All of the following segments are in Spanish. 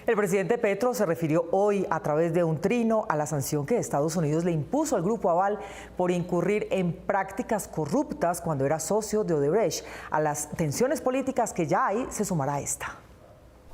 El presidente Petro se refirió hoy a través de un trino a la sanción que Estados Unidos le impuso al Grupo Aval por incurrir en prácticas corruptas cuando era socio de Odebrecht. A las tensiones políticas que ya hay se sumará esta.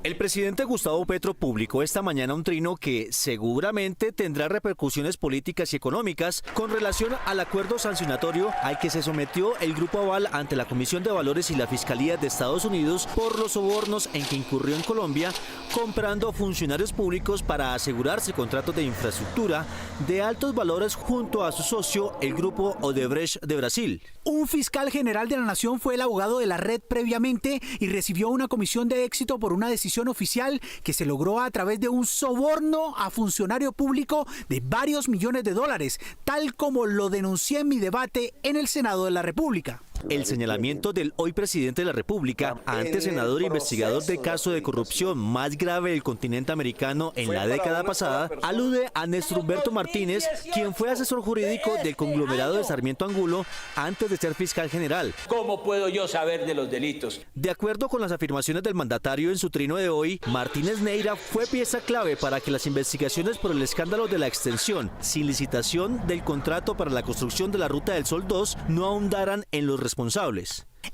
El presidente Gustavo Petro publicó esta mañana un trino que seguramente tendrá repercusiones políticas y económicas con relación al acuerdo sancionatorio al que se sometió el Grupo Aval ante la Comisión de Valores y la Fiscalía de Estados Unidos por los sobornos en que incurrió en Colombia comprando funcionarios públicos para asegurarse contratos de infraestructura de altos valores junto a su socio, el Grupo Odebrecht de Brasil. Un fiscal general de la Nación fue el abogado de la red previamente y recibió una comisión de éxito por una decisión oficial que se logró a través de un soborno a funcionario público de varios millones de dólares, tal como lo denuncié en mi debate en el Senado de la República. El señalamiento del hoy presidente de la República, antes senador e investigador del caso de corrupción más grave del continente americano en la década pasada, alude a Néstor Humberto Martínez, quien fue asesor jurídico del conglomerado de Sarmiento Angulo antes de ser fiscal general. ¿Cómo puedo yo saber de los delitos? De acuerdo con las afirmaciones del mandatario en su trino de hoy, Martínez Neira fue pieza clave para que las investigaciones por el escándalo de la extensión sin licitación del contrato para la construcción de la Ruta del Sol 2 no ahondaran en los responsables.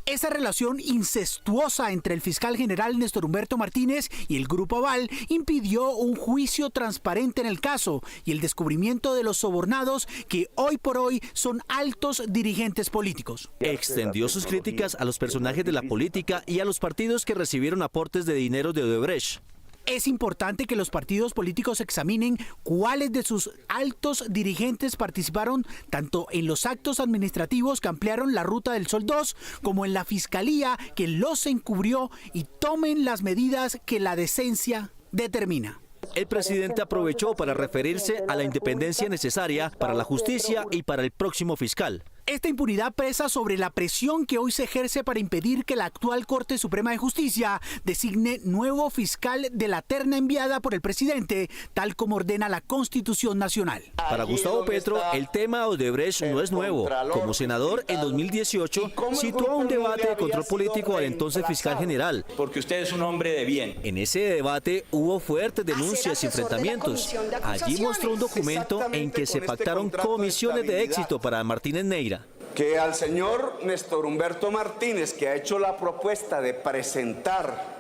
Esa relación incestuosa entre el fiscal general Néstor Humberto Martínez y el Grupo Aval impidió un juicio transparente en el caso y el descubrimiento de los sobornados que hoy por hoy son altos dirigentes políticos. Extendió sus críticas a los personajes de la política y a los partidos que recibieron aportes de dinero de Odebrecht. Es importante que los partidos políticos examinen cuáles de sus altos dirigentes participaron tanto en los actos administrativos que ampliaron la Ruta del Sol 2 como en la fiscalía que los encubrió y tomen las medidas que la decencia determina. El presidente aprovechó para referirse a la independencia necesaria para la justicia y para el próximo fiscal. Esta impunidad pesa sobre la presión que hoy se ejerce para impedir que la actual Corte Suprema de Justicia designe nuevo fiscal de la terna enviada por el presidente, tal como ordena la Constitución Nacional. Para Gustavo Petro, el tema Odebrecht no es nuevo. Como senador, en 2018, situó un debate de control político al entonces fiscal general. Porque usted es un hombre de bien. En ese debate hubo fuertes denuncias y enfrentamientos. Allí mostró un documento en que se pactaron comisiones de éxito para Martínez Neira. Que al señor Néstor Humberto Martínez, que ha hecho la propuesta de presentar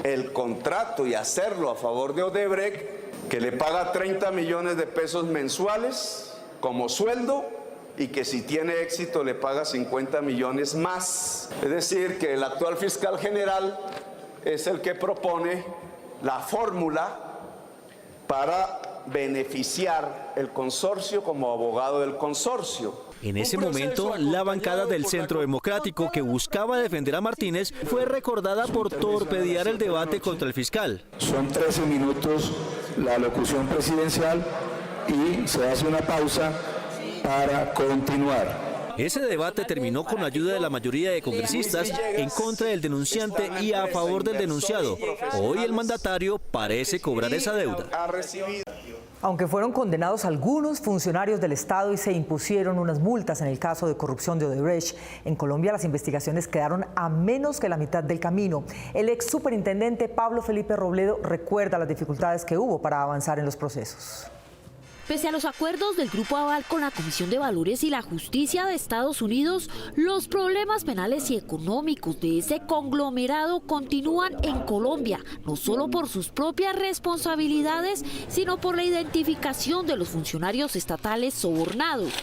el contrato y hacerlo a favor de Odebrecht, que le paga 30 millones de pesos mensuales como sueldo y que si tiene éxito le paga 50 millones más. Es decir, que el actual fiscal general es el que propone la fórmula para beneficiar el consorcio como abogado del consorcio. En ese momento, la bancada del Centro Democrático que buscaba defender a Martínez fue recordada por torpedear el debate contra el fiscal. Son 13 minutos la locución presidencial y se hace una pausa para continuar. Ese debate terminó con la ayuda de la mayoría de congresistas en contra del denunciante y a favor del denunciado. Hoy el mandatario parece cobrar esa deuda. Aunque fueron condenados algunos funcionarios del Estado y se impusieron unas multas en el caso de corrupción de Odebrecht, en Colombia las investigaciones quedaron a menos que la mitad del camino. El ex superintendente Pablo Felipe Robledo recuerda las dificultades que hubo para avanzar en los procesos. Pese a los acuerdos del Grupo Aval con la Comisión de Valores y la Justicia de Estados Unidos, los problemas penales y económicos de ese conglomerado continúan en Colombia, no solo por sus propias responsabilidades, sino por la identificación de los funcionarios estatales sobornados.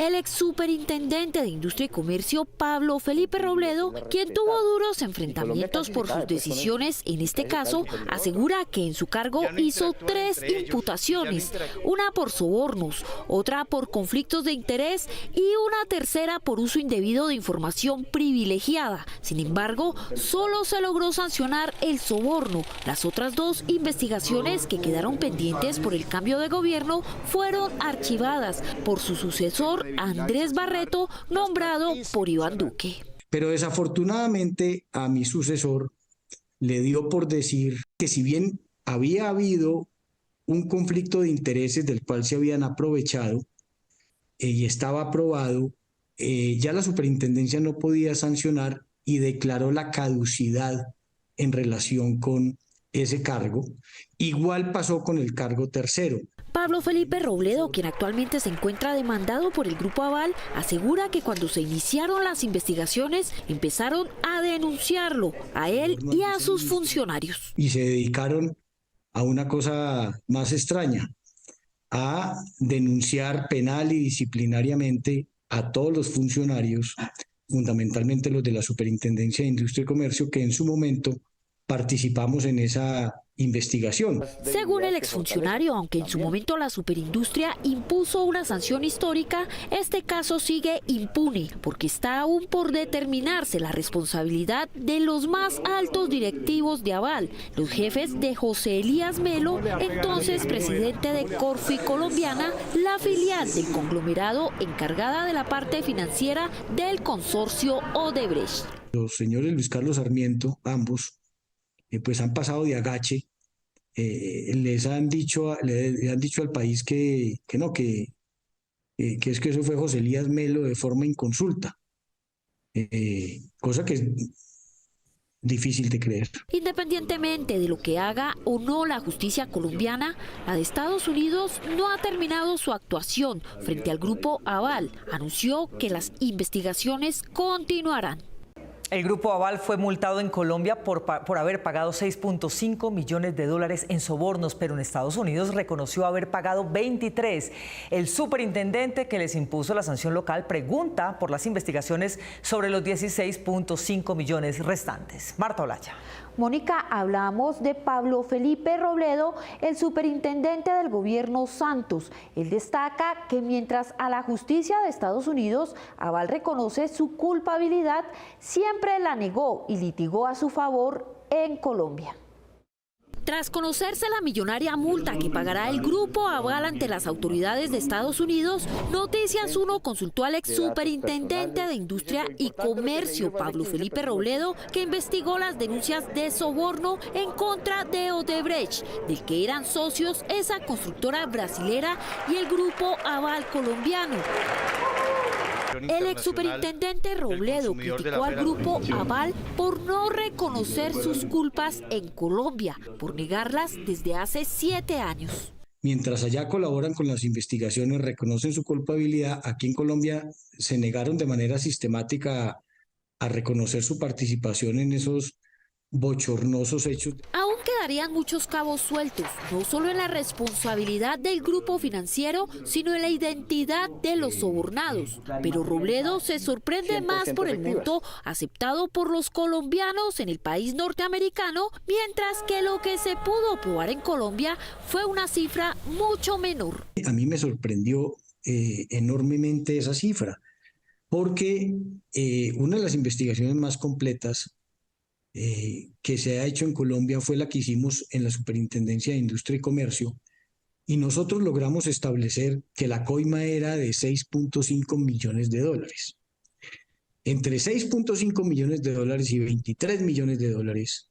El ex superintendente de Industria y Comercio, Pablo Felipe Robledo, quien tuvo duros enfrentamientos por sus decisiones en este caso, asegura que en su cargo hizo 3 imputaciones. Una por sobornos, otra por conflictos de interés y una tercera por uso indebido de información privilegiada. Sin embargo, solo se logró sancionar el soborno. Las otras 2 investigaciones que quedaron pendientes por el cambio de gobierno fueron archivadas por su sucesor, Andrés Barreto, nombrado por Iván Duque. Pero desafortunadamente a mi sucesor le dio por decir que si bien había habido un conflicto de intereses del cual se habían aprovechado y estaba aprobado, ya la superintendencia no podía sancionar y declaró la caducidad en relación con ese cargo. Igual pasó con el cargo tercero. Pablo Felipe Robledo, quien actualmente se encuentra demandado por el Grupo Aval, asegura que cuando se iniciaron las investigaciones empezaron a denunciarlo a él y a sus funcionarios. Y se dedicaron a una cosa más extraña, a denunciar penal y disciplinariamente a todos los funcionarios, fundamentalmente los de la Superintendencia de Industria y Comercio, que en su momento participamos en esa investigación. Según el exfuncionario, aunque en su momento la Superindustria impuso una sanción histórica, este caso sigue impune porque está aún por determinarse la responsabilidad de los más altos directivos de Aval, los jefes de José Elías Melo, entonces presidente de Corfi Colombiana, la filial del conglomerado encargada de la parte financiera del consorcio Odebrecht. Los señores Luis Carlos Sarmiento, ambos, pues han pasado de agache, le han dicho al país que es que eso fue José Elías Melo de forma inconsulta, cosa que es difícil de creer. Independientemente de lo que haga o no la justicia colombiana, la de Estados Unidos no ha terminado su actuación frente al Grupo Aval. Anunció que las investigaciones continuarán. El Grupo Aval fue multado en Colombia por haber pagado $6.5 millones en sobornos, pero en Estados Unidos reconoció haber pagado 23. El superintendente que les impuso la sanción local pregunta por las investigaciones sobre los 16.5 millones restantes. Marta Olaya. Mónica, hablamos de Pablo Felipe Robledo, el superintendente del gobierno Santos. Él destaca que mientras a la justicia de Estados Unidos Aval reconoce su culpabilidad, siempre la negó y litigó a su favor en Colombia. Tras conocerse la millonaria multa que pagará el Grupo Aval ante las autoridades de Estados Unidos, Noticias 1 consultó al ex superintendente de Industria y Comercio, Pablo Felipe Robledo, que investigó las denuncias de soborno en contra de Odebrecht, del que eran socios esa constructora brasilera y el Grupo Aval colombiano. El ex superintendente Robledo criticó al Grupo Aval por no reconocer sus culpas en Colombia, por negarlas desde hace 7 años. Mientras allá colaboran con las investigaciones, reconocen su culpabilidad, aquí en Colombia se negaron de manera sistemática a reconocer su participación en esos bochornosos hechos. Aún quedarían muchos cabos sueltos, no solo en la responsabilidad del grupo financiero, sino en la identidad de los sobornados. Pero Robledo se sorprende más por el monto aceptado por los colombianos en el país norteamericano, mientras que lo que se pudo probar en Colombia fue una cifra mucho menor. A mí me sorprendió enormemente esa cifra, porque una de las investigaciones más completas que se ha hecho en Colombia fue la que hicimos en la Superintendencia de Industria y Comercio, y nosotros logramos establecer que la coima era de $6.5 millones. Entre $6.5 millones y $23 millones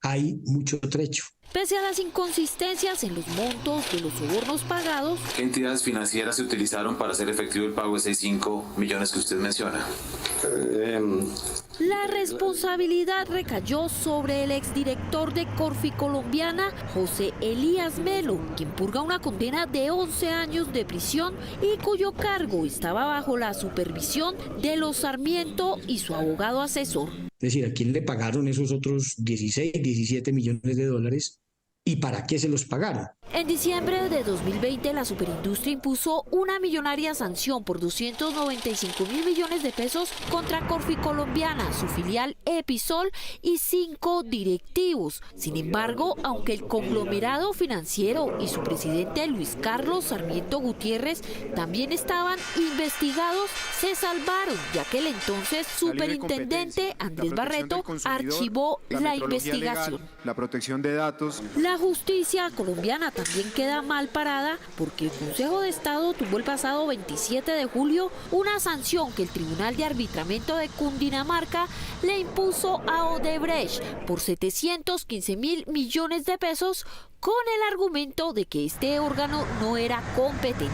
hay mucho trecho. Pese a las inconsistencias en los montos de los sobornos pagados, ¿qué entidades financieras se utilizaron para hacer efectivo el pago de 6.5 millones que usted menciona? La responsabilidad recayó sobre el exdirector de Corfi Colombiana, José Elías Melo, quien purga una condena de 11 años de prisión y cuyo cargo estaba bajo la supervisión de los Sarmiento y su abogado asesor. Es decir, ¿a quién le pagaron esos otros 17 millones de dólares? ¿Y para qué se los pagaron? En diciembre de 2020, la Superindustria impuso una millonaria sanción por 295.000 millones de pesos contra Corfi Colombiana, su filial Episol y 5 directivos. Sin embargo, aunque el conglomerado financiero y su presidente Luis Carlos Sarmiento Gutiérrez también estaban investigados, se salvaron, ya que el entonces superintendente Andrés Barreto archivó la investigación. La protección de datos. La justicia colombiana también queda mal parada porque el Consejo de Estado tuvo el pasado 27 de julio una sanción que el Tribunal de Arbitramiento de Cundinamarca le impuso a Odebrecht por 715.000 millones de pesos con el argumento de que este órgano no era competente.